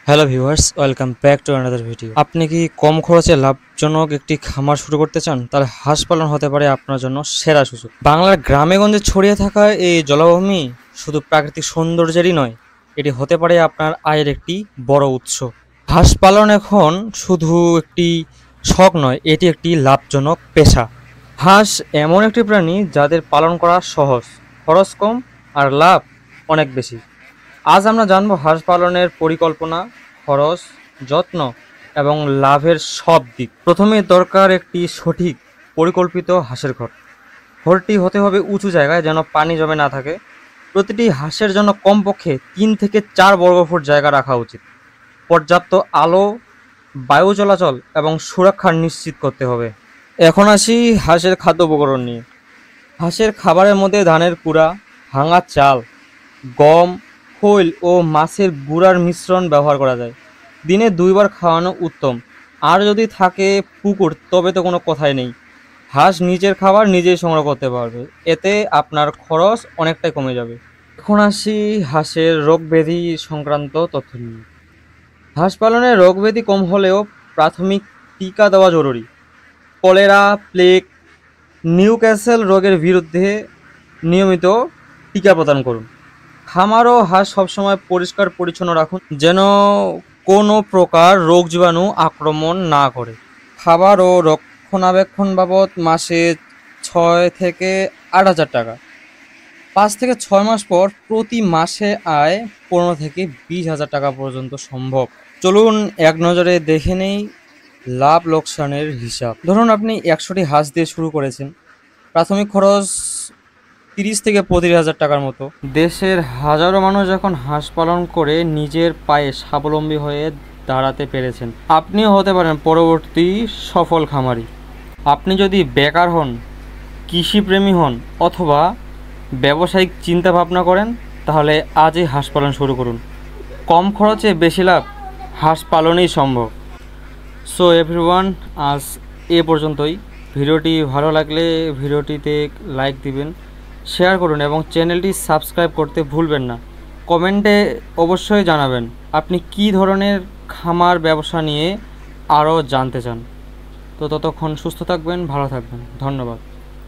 Hello viewers, welcome back to another video. আপনি কি কম খরচে লাভজনক একটি খামার শুরু করতে চান? তাহলে হাঁস পালন হতে পারে আপনার জন্য সেরা সুযোগ। বাংলার গ্রামে-গঞ্জে ছড়িয়ে থাকা এই জলাভূমি শুধু প্রাকৃতিক সৌন্দর্যেরই নয়, এটি হতে পারে আপনার আয়ের একটি বড় উৎস। হাঁস পালন এখন শুধু একটি শখ নয়, এটি একটি লাভজনক পেশা। হাঁস এমন একটি প্রাণী যাদের পালন করা সহজ, খরচ কম আর লাভ অনেক বেশি। আজ আমরা জানবো হাঁস পালনের পরিকল্পনা, খরচ, যত্ন এবং লাভের সব দিক। প্রথমে দরকার একটি সঠিক পরিকল্পিত হাঁসের ঘর। ঘরটি হতে হবে উঁচু জায়গায়, যেন পানি জমে না থাকে। প্রতিটি হাঁসের জন্য কমপক্ষে 3 থেকে 4 বর্গফুট জায়গা রাখা উচিত। পর্যাপ্ত আলো, বায়ু চলাচল এবং সুরক্ষা নিশ্চিত করতে হবে। এখন আসি হাঁসের খাদ্য উপকরণ নিয়ে। হাঁসের খাবারের মধ্যে ধানের কুড়া, ভাঙা চাল, গম, খৈল ও মাছের গুঁড়ার মিশ্রণ ব্যবহার করা যায়। দিনে 2 বার খাওয়ানো উত্তম। আর যদি থাকে পুকুর, তবে তো কোনো কথাই নেই। হাঁস নিজের খাবার নিজেই সংগ্রহ করতে পারবে, এতে আপনার খরচ অনেকটাই কমে যাবে। এখন আসি হাঁসের রোগ ব্যাধি সংক্রান্ত তথ্য নিয়ে। হাঁস পালনে রোগ ব্যাধি কম হলেও প্রাথমিক টিকা দেওয়া জরুরি। কলেরা, প্লেগ, নিউক্যাসল রোগের বিরুদ্ধে নিয়মিত টিকা প্রদান করুন। খামার ও হাঁস সবসময় পরিষ্কার পরিচ্ছন্ন রাখুন, যেন কোনো প্রকার রোগ জীবাণু আক্রমণ না করে। খাবার ও রক্ষণাবেক্ষণ বাবদ মাসে 6 থেকে 8,000 টাকা। 5 থেকে 6 মাস পর প্রতি মাসে আয় 15 থেকে 20,000 টাকা পর্যন্ত সম্ভব। চলুন এক নজরে দেখে নেই লাভ লোকসানের হিসাব। ধরুন আপনি 100টি হাঁস দিয়ে শুরু করেছেন। প্রাথমিক খরচ 30 থেকে 35,000 টাকার মতো। দেশের হাজারো মানুষ এখন হাঁস পালন করে নিজের পায়ে স্বাবলম্বী হয়ে দাঁড়াতে পেরেছেন। আপনিও হতে পারেন পরবর্তী সফল খামারি। আপনি যদি বেকার হন, কৃষিপ্রেমী হন অথবা ব্যবসায়িক চিন্তা ভাবনা করেন, তাহলে আজই হাঁস পালন শুরু করুন। কম খরচে বেশি লাভ হাঁস পালনেই সম্ভব। সো এভরিওয়ান, আজ এ পর্যন্তই। ভিডিওটি ভালো লাগলে ভিডিওটিতে লাইক দিবেন, শেয়ার করুন এবং চ্যানেলটি সাবস্ক্রাইব করতে ভুলবেন না। কমেন্টে অবশ্যই জানাবেন আপনি কী ধরনের খামার ব্যবসা নিয়ে আরও জানতে চান। তো ততক্ষণ সুস্থ থাকবেন, ভালো থাকবেন। ধন্যবাদ।